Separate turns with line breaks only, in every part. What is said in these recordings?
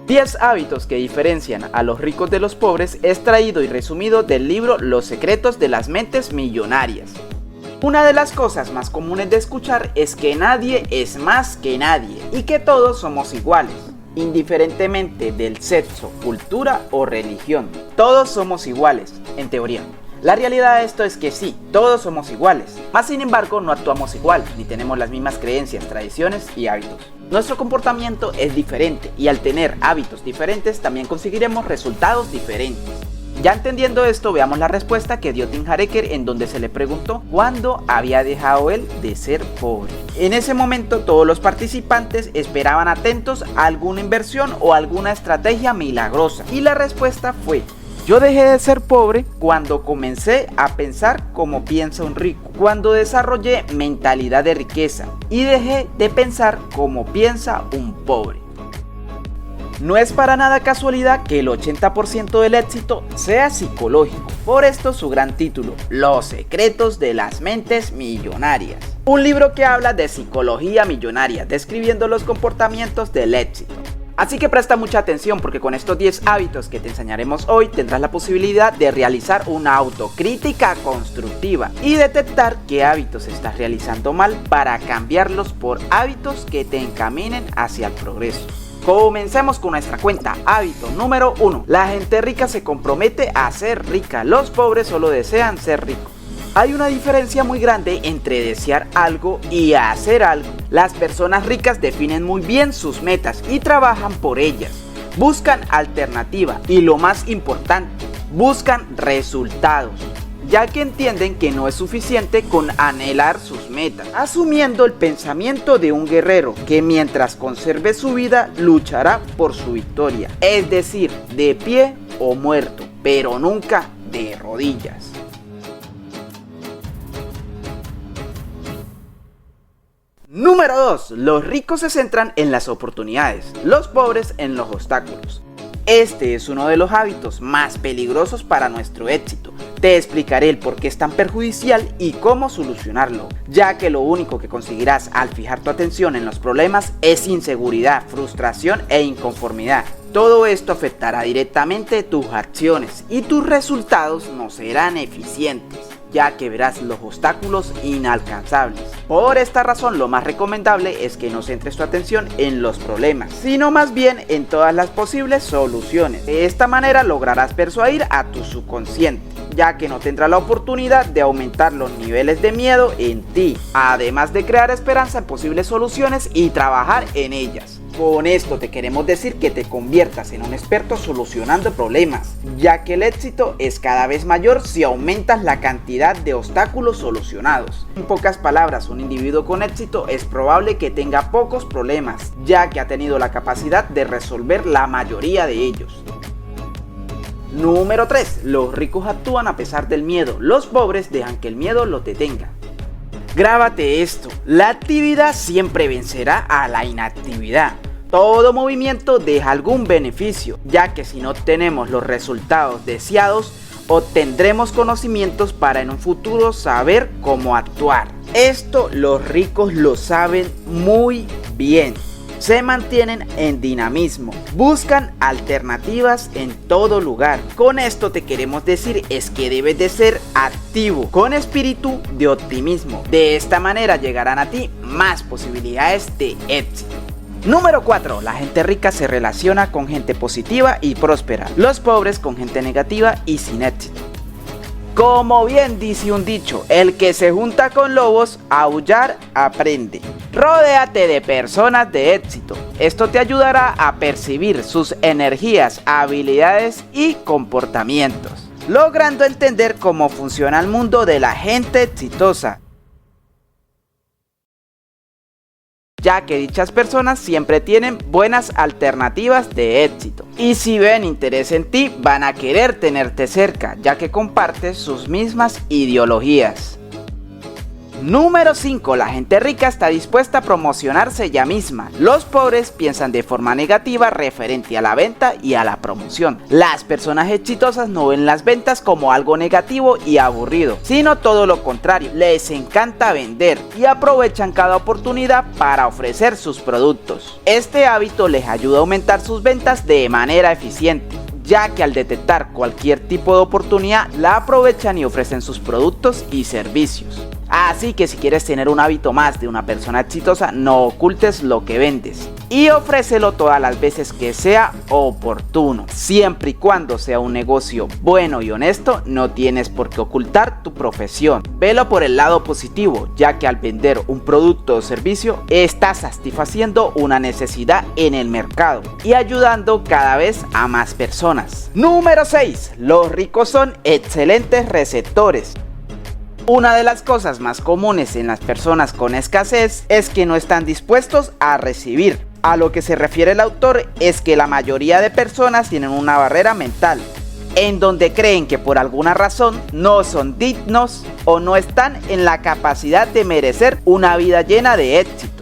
10 hábitos que diferencian a los ricos de los pobres es traído y resumido del libro Los secretos de las mentes millonarias. Una de las cosas más comunes de escuchar es que nadie es más que nadie y que todos somos iguales, indiferentemente del sexo, cultura o religión. Todos somos iguales, en teoría. La realidad de esto es que sí, todos somos iguales, mas sin embargo no actuamos igual, ni tenemos las mismas creencias, tradiciones y hábitos. Nuestro comportamiento es diferente y al tener hábitos diferentes también conseguiremos resultados diferentes. Ya entendiendo esto, veamos la respuesta que dio Tim Harker en donde se le preguntó cuándo había dejado él de ser pobre. En ese momento todos los participantes esperaban atentos a alguna inversión o alguna estrategia milagrosa y la respuesta fue: yo dejé de ser pobre cuando comencé a pensar como piensa un rico, cuando desarrollé mentalidad de riqueza y dejé de pensar como piensa un pobre. No es para nada casualidad que el 80% del éxito sea psicológico, por esto su gran título, Los secretos de las mentes millonarias. Un libro que habla de psicología millonaria, describiendo los comportamientos del éxito. Así que presta mucha atención porque con estos 10 hábitos que te enseñaremos hoy tendrás la posibilidad de realizar una autocrítica constructiva y detectar qué hábitos estás realizando mal para cambiarlos por hábitos que te encaminen hacia el progreso. Comencemos con nuestra cuenta. Hábito número 1. La gente rica se compromete a ser rica. Los pobres solo desean ser ricos. Hay una diferencia muy grande entre desear algo y hacer algo. Las personas ricas definen muy bien sus metas y trabajan por ellas. Buscan alternativa y lo más importante, buscan resultados, ya que entienden que no es suficiente con anhelar sus metas, asumiendo el pensamiento de un guerrero que mientras conserve su vida luchará por su victoria, es decir, de pie o muerto, pero nunca de rodillas. Número 2. Los ricos se centran en las oportunidades, los pobres en los obstáculos. Este es uno de los hábitos más peligrosos para nuestro éxito. Te explicaré el por qué es tan perjudicial y cómo solucionarlo, ya que lo único que conseguirás al fijar tu atención en los problemas es inseguridad, frustración e inconformidad. Todo esto afectará directamente tus acciones y tus resultados no serán eficientes, ya que verás los obstáculos inalcanzables. Por esta razón, lo más recomendable es que no centres tu atención en los problemas, sino más bien en todas las posibles soluciones. De esta manera lograrás persuadir a tu subconsciente, ya que no tendrá la oportunidad de aumentar los niveles de miedo en ti, además de crear esperanza en posibles soluciones y trabajar en ellas. Con esto te queremos decir que te conviertas en un experto solucionando problemas, ya que el éxito es cada vez mayor si aumentas la cantidad de obstáculos solucionados. En pocas palabras, un individuo con éxito es probable que tenga pocos problemas, ya que ha tenido la capacidad de resolver la mayoría de ellos. Número 3. Los ricos actúan a pesar del miedo, los pobres dejan que el miedo los detenga. Grábate esto, la actividad siempre vencerá a la inactividad. Todo movimiento deja algún beneficio, ya que si no obtenemos los resultados deseados, obtendremos conocimientos para en un futuro saber cómo actuar. Esto los ricos lo saben muy bien. Se mantienen en dinamismo, buscan alternativas en todo lugar. Con esto te queremos decir es que debes de ser activo, con espíritu de optimismo. De esta manera llegarán a ti más posibilidades de éxito. Número 4. La gente rica se relaciona con gente positiva y próspera. Los pobres con gente negativa y sin éxito. Como bien dice un dicho, el que se junta con lobos, a aullar aprende. Rodéate de personas de éxito. Esto te ayudará a percibir sus energías, habilidades y comportamientos, logrando entender cómo funciona el mundo de la gente exitosa, ya que dichas personas siempre tienen buenas alternativas de éxito. Y si ven interés en ti, van a querer tenerte cerca, ya que compartes sus mismas ideologías. Número 5. La gente rica está dispuesta a promocionarse ella misma. Los pobres piensan de forma negativa referente a la venta y a la promoción. Las personas exitosas no ven las ventas como algo negativo y aburrido, sino todo lo contrario. Les encanta vender y aprovechan cada oportunidad para ofrecer sus productos. Este hábito les ayuda a aumentar sus ventas de manera eficiente, ya que al detectar cualquier tipo de oportunidad la aprovechan y ofrecen sus productos y servicios. Así que si quieres tener un hábito más de una persona exitosa, no ocultes lo que vendes y ofrécelo todas las veces que sea oportuno. Siempre y cuando sea un negocio bueno y honesto, no tienes por qué ocultar tu profesión. Velo por el lado positivo, ya que al vender un producto o servicio, estás satisfaciendo una necesidad en el mercado y ayudando cada vez a más personas. Número 6. Los ricos son excelentes receptores. Una de las cosas más comunes en las personas con escasez es que no están dispuestos a recibir. A lo que se refiere el autor es que la mayoría de personas tienen una barrera mental, en donde creen que por alguna razón no son dignos o no están en la capacidad de merecer una vida llena de éxito,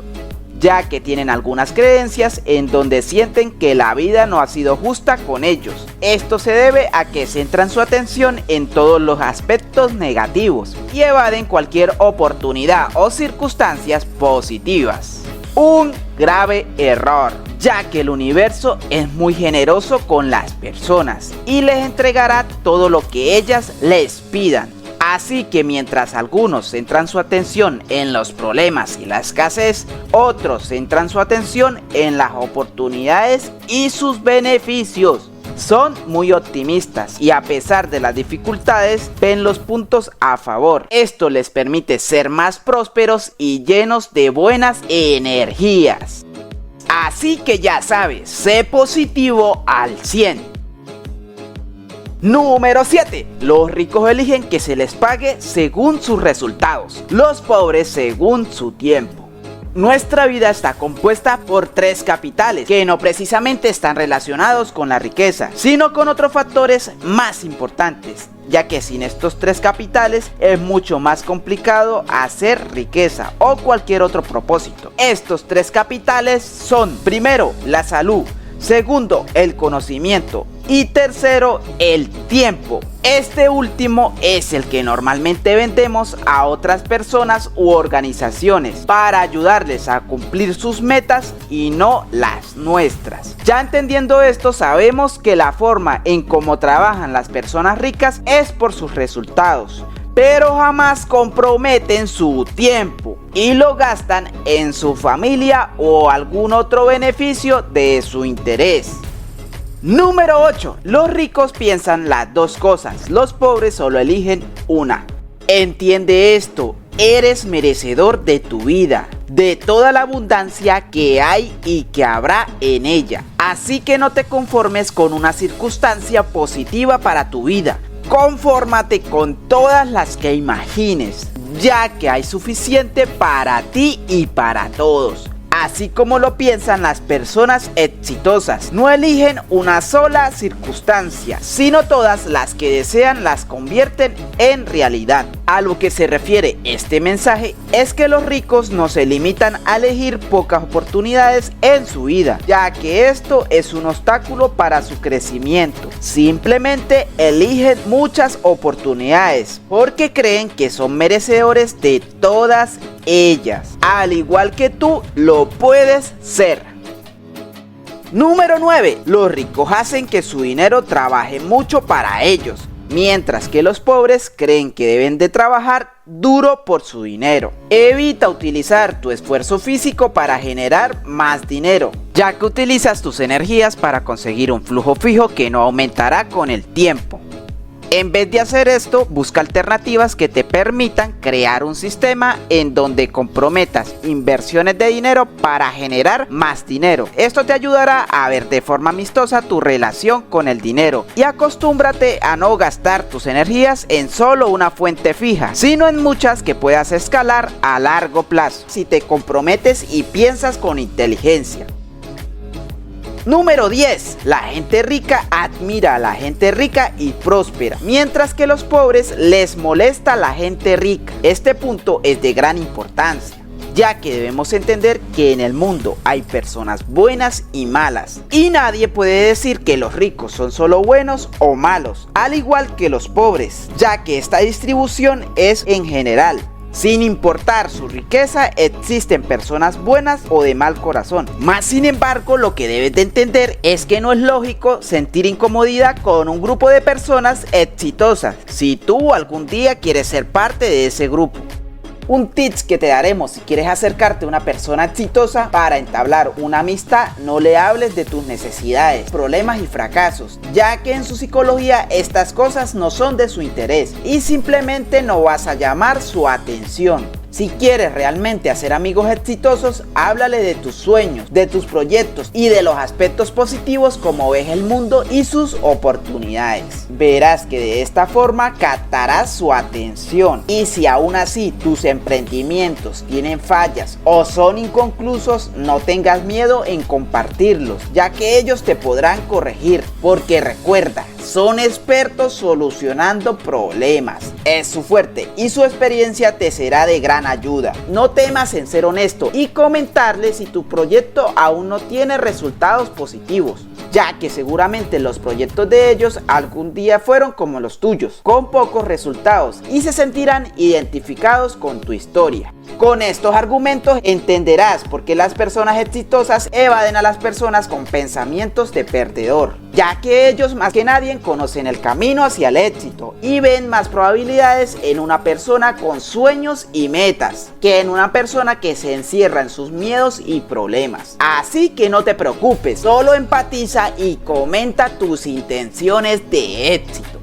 ya que tienen algunas creencias en donde sienten que la vida no ha sido justa con ellos. Esto se debe a que centran su atención en todos los aspectos negativos y evaden cualquier oportunidad o circunstancias positivas. Un grave error, ya que el universo es muy generoso con las personas y les entregará todo lo que ellas les pidan. Así que mientras algunos centran su atención en los problemas y la escasez, otros centran su atención en las oportunidades y sus beneficios. Son muy optimistas y a pesar de las dificultades ven los puntos a favor. Esto les permite ser más prósperos y llenos de buenas energías. Así que ya sabes, sé positivo al 100. Número 7. Los ricos eligen que se les pague según sus resultados, los pobres según su tiempo. Nuestra vida está compuesta por 3 capitales que no precisamente están relacionados con la riqueza, sino con otros factores más importantes, ya que sin estos 3 capitales es mucho más complicado hacer riqueza o cualquier otro propósito. Estos 3 capitales son: primero, la salud; segundo, el conocimiento; y tercero, el tiempo. Este último es el que normalmente vendemos a otras personas u organizaciones para ayudarles a cumplir sus metas y no las nuestras. Ya entendiendo esto, sabemos que la forma en cómo trabajan las personas ricas es por sus resultados, pero jamás comprometen su tiempo y lo gastan en su familia o algún otro beneficio de su interés. Número 8. Los ricos piensan las 2 cosas, los pobres solo eligen una. Entiende esto, eres merecedor de tu vida, de toda la abundancia que hay y que habrá en ella. Así que no te conformes con una circunstancia positiva para tu vida. Confórmate con todas las que imagines, ya que hay suficiente para ti y para todos. Así como lo piensan las personas exitosas, no eligen una sola circunstancia, sino todas las que desean las convierten en realidad. A lo que se refiere este mensaje es que los ricos no se limitan a elegir pocas oportunidades en su vida, ya que esto es un obstáculo para su crecimiento. Simplemente eligen muchas oportunidades porque creen que son merecedores de todas ellas, al igual que tú lo puedes ser. Número 9. Los ricos hacen que su dinero trabaje mucho para ellos, mientras que los pobres creen que deben de trabajar duro por su dinero. Evita utilizar tu esfuerzo físico para generar más dinero, ya que utilizas tus energías para conseguir un flujo fijo que no aumentará con el tiempo. En vez de hacer esto, busca alternativas que te permitan crear un sistema en donde comprometas inversiones de dinero para generar más dinero. Esto te ayudará a ver de forma amistosa tu relación con el dinero y acostúmbrate a no gastar tus energías en solo una fuente fija, sino en muchas que puedas escalar a largo plazo si te comprometes y piensas con inteligencia. Número 10. La gente rica admira a la gente rica y próspera, mientras que los pobres les molesta a la gente rica. Este punto es de gran importancia, ya que debemos entender que en el mundo hay personas buenas y malas, y nadie puede decir que los ricos son solo buenos o malos, al igual que los pobres, ya que esta distribución es en general. Sin importar su riqueza, existen personas buenas o de mal corazón. Más sin embargo, lo que debes de entender es que no es lógico sentir incomodidad con un grupo de personas exitosas si tú algún día quieres ser parte de ese grupo. Un tips que te daremos si quieres acercarte a una persona exitosa: para entablar una amistad, no le hables de tus necesidades, problemas y fracasos, ya que en su psicología estas cosas no son de su interés y simplemente no vas a llamar su atención. Si quieres realmente hacer amigos exitosos, háblale de tus sueños, de tus proyectos y de los aspectos positivos como ves el mundo y sus oportunidades. Verás que de esta forma captarás su atención, y si aún así tus emprendimientos tienen fallas o son inconclusos, no tengas miedo en compartirlos, ya que ellos te podrán corregir, porque recuerda, son expertos solucionando problemas. Es su fuerte y su experiencia te será de gran ayuda. No temas en ser honesto y comentarle si tu proyecto aún no tiene resultados positivos, ya que seguramente los proyectos de ellos algún día fueron como los tuyos, con pocos resultados, y se sentirán identificados con tu historia. Con estos argumentos entenderás por qué las personas exitosas evaden a las personas con pensamientos de perdedor, ya que ellos más que nadie conocen el camino hacia el éxito y ven más probabilidades en una persona con sueños y metas que en una persona que se encierra en sus miedos y problemas. Así que no te preocupes, solo empatiza y comenta tus intenciones de éxito.